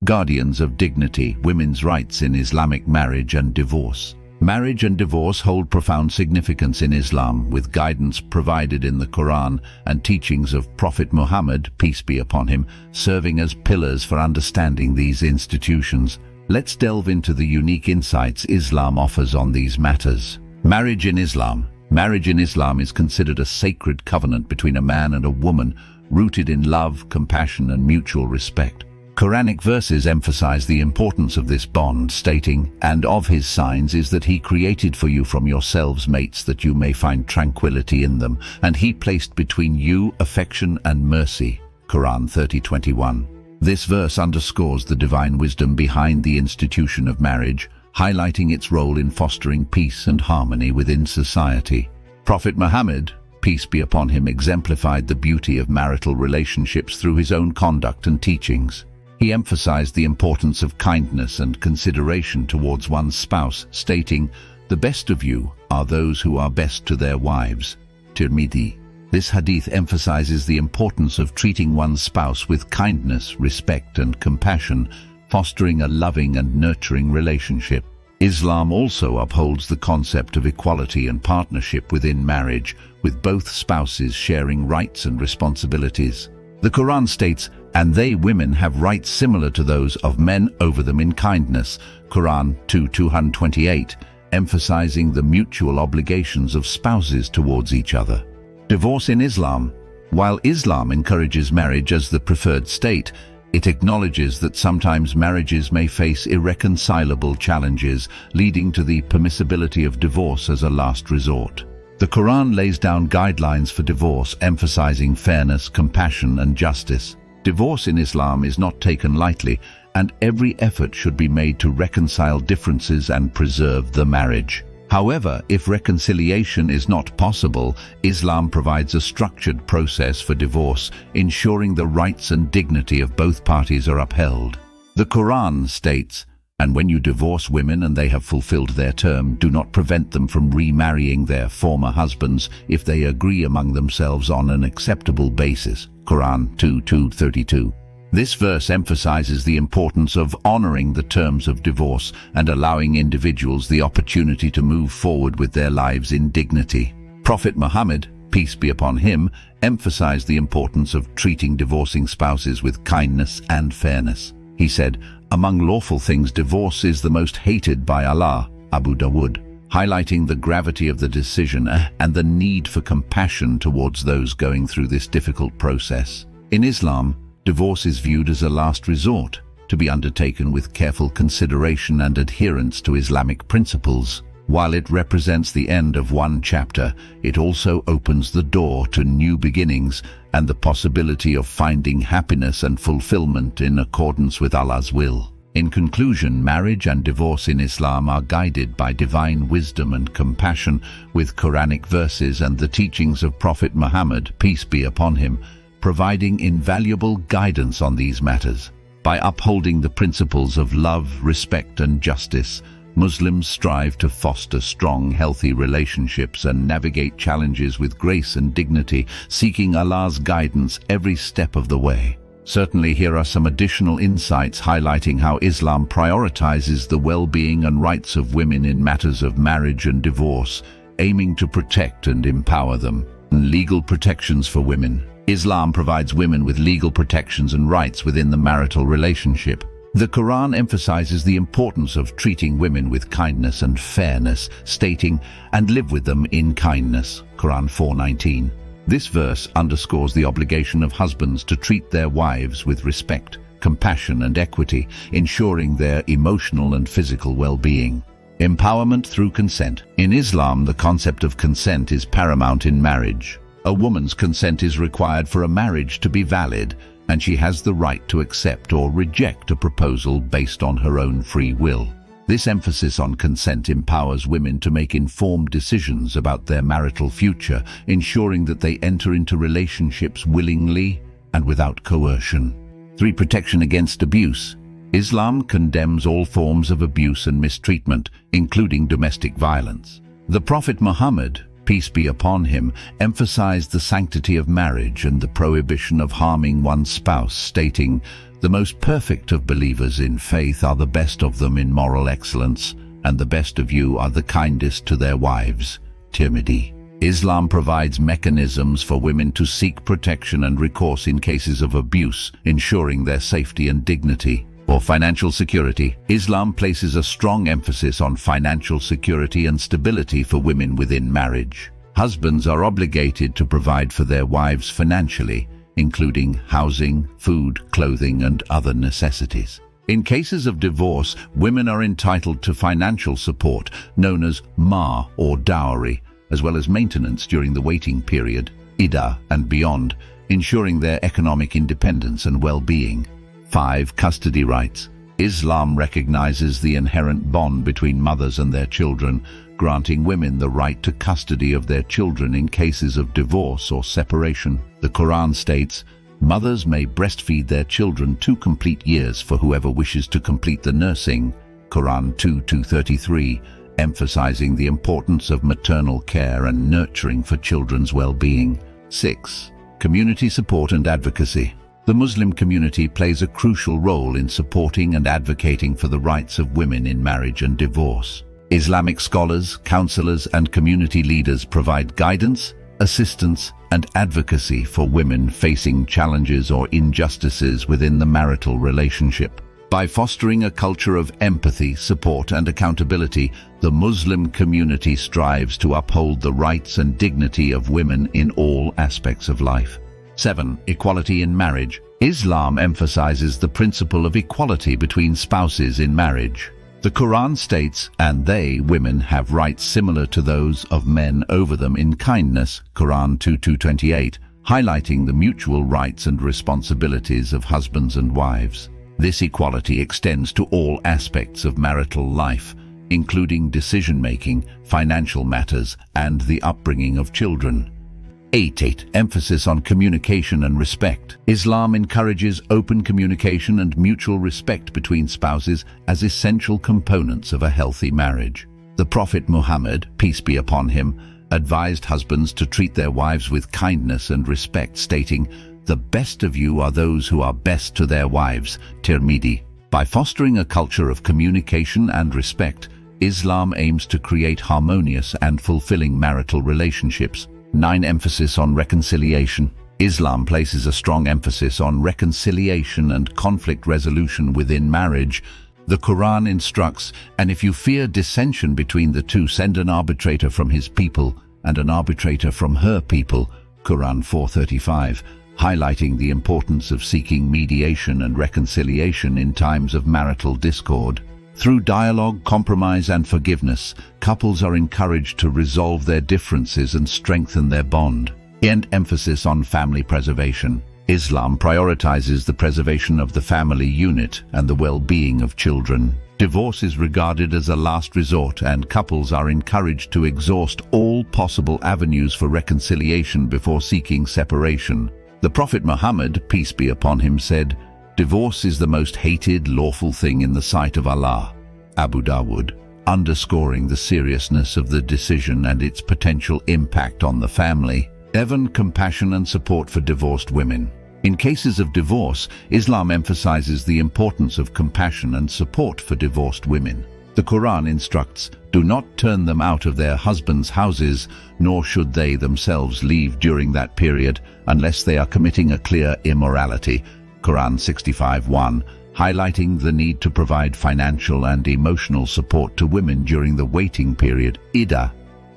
Guardians of Dignity, Women's Rights in Islamic Marriage and Divorce. Marriage and divorce hold profound significance in Islam, with guidance provided in the Quran and teachings of Prophet Muhammad, peace be upon him, serving as pillars for understanding these institutions. Let's delve into the unique insights Islam offers on these matters. Marriage in Islam. Marriage in Islam is considered a sacred covenant between a man and a woman, rooted in love, compassion, and mutual respect. Quranic verses emphasize the importance of this bond, stating, "And of his signs is that he created for you from yourselves mates that you may find tranquility in them, and he placed between you affection and mercy." Quran 30:21. This verse underscores the divine wisdom behind the institution of marriage, highlighting its role in fostering peace and harmony within society. Prophet Muhammad, peace be upon him, exemplified the beauty of marital relationships through his own conduct and teachings. He emphasized the importance of kindness and consideration towards one's spouse, stating, "The best of you are those who are best to their wives." Tirmidhi. This hadith emphasizes the importance of treating one's spouse with kindness, respect, and compassion, fostering a loving and nurturing relationship. Islam also upholds the concept of equality and partnership within marriage, with both spouses sharing rights and responsibilities. The Quran states, "And they, women, have rights similar to those of men over them in kindness." Quran 2:228, emphasizing the mutual obligations of spouses towards each other. Divorce in Islam. While Islam encourages marriage as the preferred state, it acknowledges that sometimes marriages may face irreconcilable challenges, leading to the permissibility of divorce as a last resort. The Quran lays down guidelines for divorce, emphasizing fairness, compassion, and justice. Divorce in Islam is not taken lightly, and every effort should be made to reconcile differences and preserve the marriage. However, if reconciliation is not possible, Islam provides a structured process for divorce, ensuring the rights and dignity of both parties are upheld. The Quran states, "And when you divorce women and they have fulfilled their term, do not prevent them from remarrying their former husbands if they agree among themselves on an acceptable basis." Quran 2:232. This verse emphasizes the importance of honoring the terms of divorce and allowing individuals the opportunity to move forward with their lives in dignity. Prophet Muhammad, peace be upon him, emphasized the importance of treating divorcing spouses with kindness and fairness. He said, "Among lawful things, divorce is the most hated by Allah." Abu Dawud, highlighting the gravity of the decision and the need for compassion towards those going through this difficult process. In Islam, divorce is viewed as a last resort, to be undertaken with careful consideration and adherence to Islamic principles. While it represents the end of one chapter, it also opens the door to new beginnings and the possibility of finding happiness and fulfillment in accordance with Allah's will. In conclusion, marriage and divorce in Islam are guided by divine wisdom and compassion, with Quranic verses and the teachings of Prophet Muhammad, peace be upon him, providing invaluable guidance on these matters. By upholding the principles of love, respect, and justice, Muslims strive to foster strong, healthy relationships and navigate challenges with grace and dignity, seeking Allah's guidance every step of the way. Certainly, here are some additional insights highlighting how Islam prioritizes the well-being and rights of women in matters of marriage and divorce, aiming to protect and empower them. Legal protections for women. Islam provides women with legal protections and rights within the marital relationship. The Quran emphasizes the importance of treating women with kindness and fairness, stating, "And live with them in kindness." Quran 4:19. This verse underscores the obligation of husbands to treat their wives with respect, compassion, and equity, ensuring their emotional and physical well-being. Empowerment through consent. In Islam, the concept of consent is paramount in marriage. A woman's consent is required for a marriage to be valid, and she has the right to accept or reject a proposal based on her own free will. This emphasis on consent empowers women to make informed decisions about their marital future, ensuring that they enter into relationships willingly and without coercion. 3. Protection against abuse. Islam condemns all forms of abuse and mistreatment, including domestic violence. The Prophet Muhammad, peace be upon him, emphasized the sanctity of marriage and the prohibition of harming one's spouse, stating, The most perfect of believers in faith are the best of them in moral excellence, and the best of you are the kindest to their wives. Tirmidhi. Islam provides mechanisms for women to seek protection and recourse in cases of abuse, ensuring their safety and dignity. For financial security, Islam places a strong emphasis on financial security and stability for women within marriage. Husbands are obligated to provide for their wives financially, including housing, food, clothing, and other necessities. In cases of divorce, women are entitled to financial support, known as mahr or dowry, as well as maintenance during the waiting period, iddah, and beyond, ensuring their economic independence and well-being. 5. Custody rights. Islam recognizes the inherent bond between mothers and their children, granting women the right to custody of their children in cases of divorce or separation. The Quran states, "Mothers may breastfeed their children 2 complete years for whoever wishes to complete the nursing." Quran 2:233, emphasizing the importance of maternal care and nurturing for children's well-being. 6. Community support and advocacy. The Muslim community plays a crucial role in supporting and advocating for the rights of women in marriage and divorce. Islamic scholars, counselors, and community leaders provide guidance, assistance, and advocacy for women facing challenges or injustices within the marital relationship. By fostering a culture of empathy, support, and accountability, the Muslim community strives to uphold the rights and dignity of women in all aspects of life. 7. Equality in marriage. Islam emphasizes the principle of equality between spouses in marriage. The Quran states, "And they, women, have rights similar to those of men over them in kindness." Quran 2:228, highlighting the mutual rights and responsibilities of husbands and wives. This equality extends to all aspects of marital life, including decision-making, financial matters, and the upbringing of children. 8. Emphasis on communication and respect. Islam encourages open communication and mutual respect between spouses as essential components of a healthy marriage. The Prophet Muhammad, peace be upon him, advised husbands to treat their wives with kindness and respect, stating, "The best of you are those who are best to their wives." Tirmidhi. By fostering a culture of communication and respect, Islam aims to create harmonious and fulfilling marital relationships. 9. Emphasis on reconciliation. Islam places a strong emphasis on reconciliation and conflict resolution within marriage. The Quran instructs, "And if you fear dissension between the two, send an arbitrator from his people and an arbitrator from her people." Quran 4:35, highlighting the importance of seeking mediation and reconciliation in times of marital discord. Through dialogue, compromise, and forgiveness, couples are encouraged to resolve their differences and strengthen their bond. And emphasis on family preservation. Islam prioritizes the preservation of the family unit and the well-being of children. Divorce is regarded as a last resort, and couples are encouraged to exhaust all possible avenues for reconciliation before seeking separation. The Prophet Muhammad, peace be upon him, said, "Divorce is the most hated lawful thing in the sight of Allah." Abu Dawood, underscoring the seriousness of the decision and its potential impact on the family. 7. Compassion and support for divorced women. In cases of divorce, Islam emphasizes the importance of compassion and support for divorced women. The Quran instructs, "Do not turn them out of their husbands' houses, nor should they themselves leave during that period, unless they are committing a clear immorality." Quran 65:1, highlighting the need to provide financial and emotional support to women during the waiting period, iddah.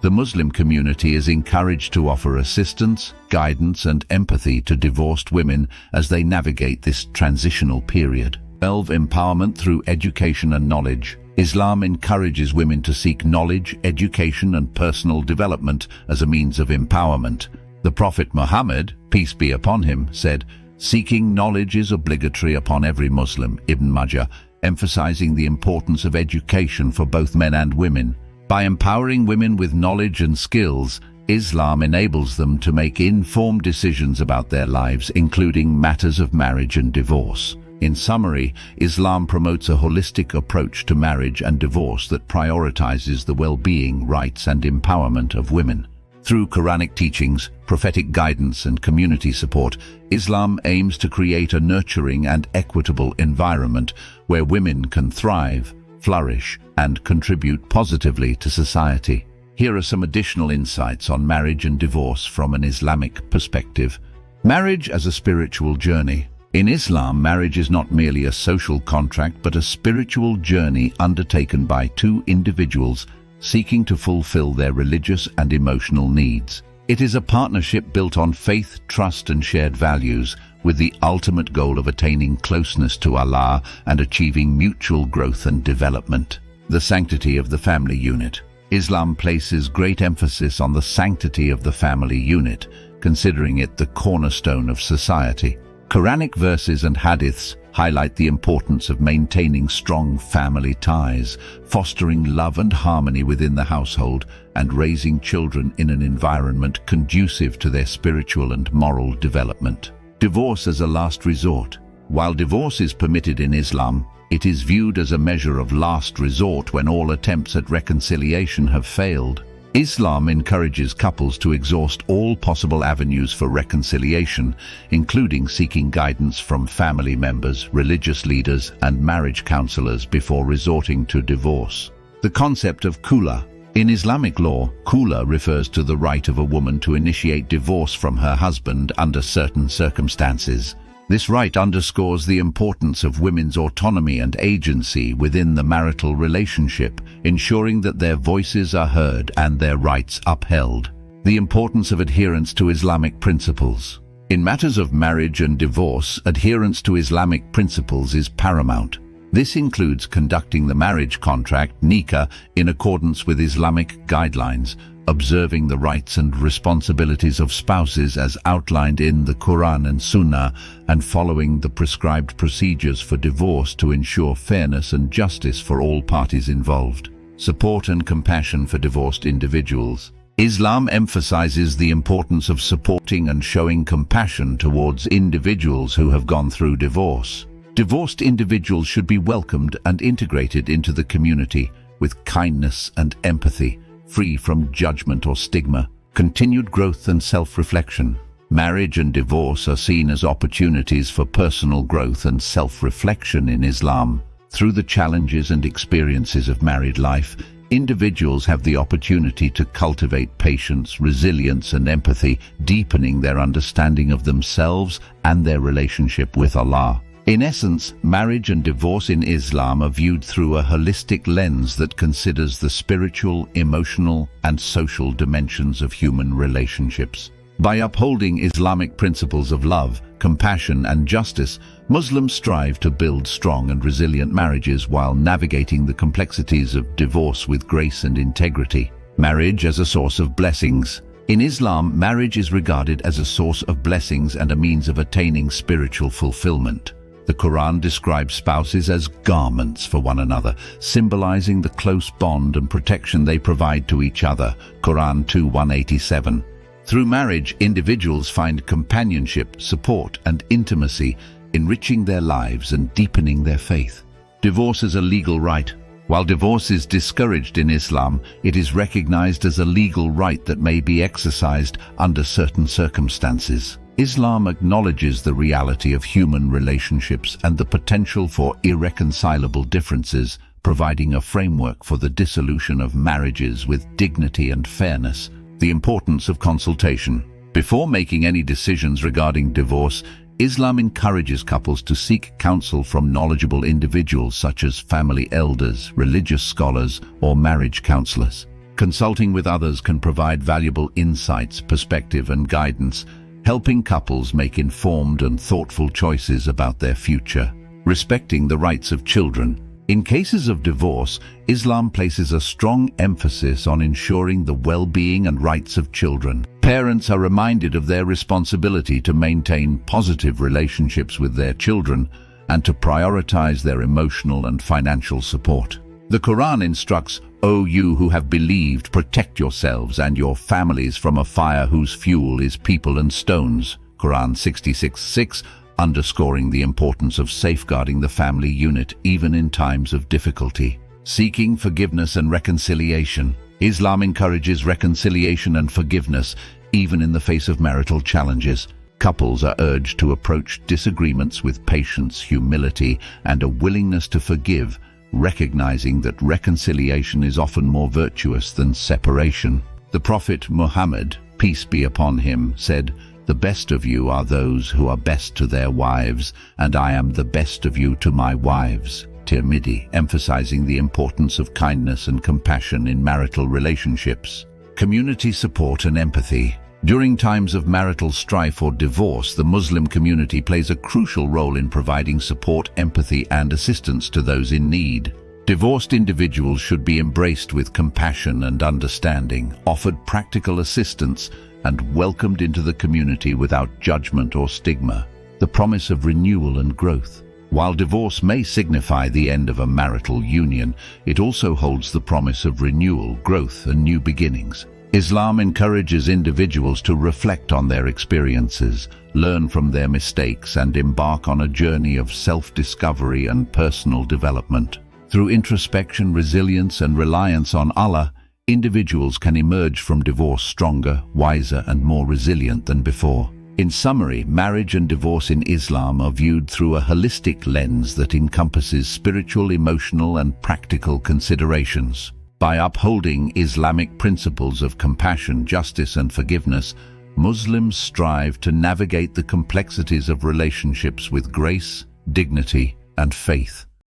The Muslim community is encouraged to offer assistance, guidance, and empathy to divorced women as they navigate this transitional period. 12. Empowerment through education and knowledge. Islam encourages women to seek knowledge, education, and personal development as a means of empowerment. The Prophet Muhammad, peace be upon him, said, "Seeking knowledge is obligatory upon every Muslim." Ibn Majah, emphasizing the importance of education for both men and women. By empowering women with knowledge and skills, Islam enables them to make informed decisions about their lives, including matters of marriage and divorce. In summary, Islam promotes a holistic approach to marriage and divorce that prioritizes the well-being, rights, and empowerment of women. Through Quranic teachings, prophetic guidance, and community support, Islam aims to create a nurturing and equitable environment where women can thrive, flourish, and contribute positively to society. Here are some additional insights on marriage and divorce from an Islamic perspective. Marriage as a spiritual journey. In Islam, marriage is not merely a social contract but a spiritual journey undertaken by two individuals seeking to fulfill their religious and emotional needs. It is a partnership built on faith, trust, and shared values, with the ultimate goal of attaining closeness to Allah and achieving mutual growth and development. The sanctity of the family unit. Islam places great emphasis on the sanctity of the family unit, considering it the cornerstone of society. Quranic verses and hadiths highlight the importance of maintaining strong family ties, fostering love and harmony within the household, and raising children in an environment conducive to their spiritual and moral development. Divorce as a last resort. While divorce is permitted in Islam, it is viewed as a measure of last resort when all attempts at reconciliation have failed. Islam encourages couples to exhaust all possible avenues for reconciliation, including seeking guidance from family members, religious leaders, and marriage counselors before resorting to divorce. The concept of khula. In Islamic law, khula refers to the right of a woman to initiate divorce from her husband under certain circumstances. This right underscores the importance of women's autonomy and agency within the marital relationship, ensuring that their voices are heard and their rights upheld. The importance of adherence to Islamic principles. In matters of marriage and divorce, adherence to Islamic principles is paramount. This includes conducting the marriage contract, nikah, in accordance with Islamic guidelines, observing the rights and responsibilities of spouses as outlined in the Quran and Sunnah, and following the prescribed procedures for divorce to ensure fairness and justice for all parties involved. Support and compassion for divorced individuals. Islam emphasizes the importance of supporting and showing compassion towards individuals who have gone through divorce. Divorced individuals should be welcomed and integrated into the community with kindness and empathy, free from judgment or stigma. Continued growth and self-reflection. Marriage and divorce are seen as opportunities for personal growth and self-reflection in Islam. Through the challenges and experiences of married life, individuals have the opportunity to cultivate patience, resilience, and empathy, deepening their understanding of themselves and their relationship with Allah. In essence, marriage and divorce in Islam are viewed through a holistic lens that considers the spiritual, emotional, and social dimensions of human relationships. By upholding Islamic principles of love, compassion, and justice, Muslims strive to build strong and resilient marriages while navigating the complexities of divorce with grace and integrity. Marriage as a source of blessings. In Islam, marriage is regarded as a source of blessings and a means of attaining spiritual fulfillment. The Quran describes spouses as garments for one another, symbolizing the close bond and protection they provide to each other. Quran 2:187. Through marriage, individuals find companionship, support, and intimacy, enriching their lives and deepening their faith. Divorce is a legal right. While divorce is discouraged in Islam, it is recognized as a legal right that may be exercised under certain circumstances. Islam acknowledges the reality of human relationships and the potential for irreconcilable differences, providing a framework for the dissolution of marriages with dignity and fairness. The importance of consultation. Before making any decisions regarding divorce, Islam encourages couples to seek counsel from knowledgeable individuals such as family elders, religious scholars, or marriage counselors. Consulting with others can provide valuable insights, perspective, and guidance, helping couples make informed and thoughtful choices about their future. Respecting the rights of children. In cases of divorce, Islam places a strong emphasis on ensuring the well-being and rights of children. Parents are reminded of their responsibility to maintain positive relationships with their children and to prioritize their emotional and financial support. The Quran instructs, "O you who have believed, protect yourselves and your families from a fire whose fuel is people and stones." Quran 66:6, underscoring the importance of safeguarding the family unit even in times of difficulty. Seeking forgiveness and reconciliation. Islam encourages reconciliation and forgiveness, even in the face of marital challenges. Couples are urged to approach disagreements with patience, humility, and a willingness to forgive, recognizing that reconciliation is often more virtuous than separation. The Prophet Muhammad, peace be upon him, said, "The best of you are those who are best to their wives, and I am the best of you to my wives." Tirmidhi, emphasizing the importance of kindness and compassion in marital relationships. Community support and empathy. During times of marital strife or divorce, the Muslim community plays a crucial role in providing support, empathy, and assistance to those in need. Divorced individuals should be embraced with compassion and understanding, offered practical assistance, and welcomed into the community without judgment or stigma. The promise of renewal and growth. While divorce may signify the end of a marital union, it also holds the promise of renewal, growth, and new beginnings. Islam encourages individuals to reflect on their experiences, learn from their mistakes, and embark on a journey of self-discovery and personal development. Through introspection, resilience, and reliance on Allah, individuals can emerge from divorce stronger, wiser, and more resilient than before. In summary, marriage and divorce in Islam are viewed through a holistic lens that encompasses spiritual, emotional, and practical considerations. By upholding Islamic principles of compassion, justice, and forgiveness, Muslims strive to navigate the complexities of relationships with grace, dignity, and faith.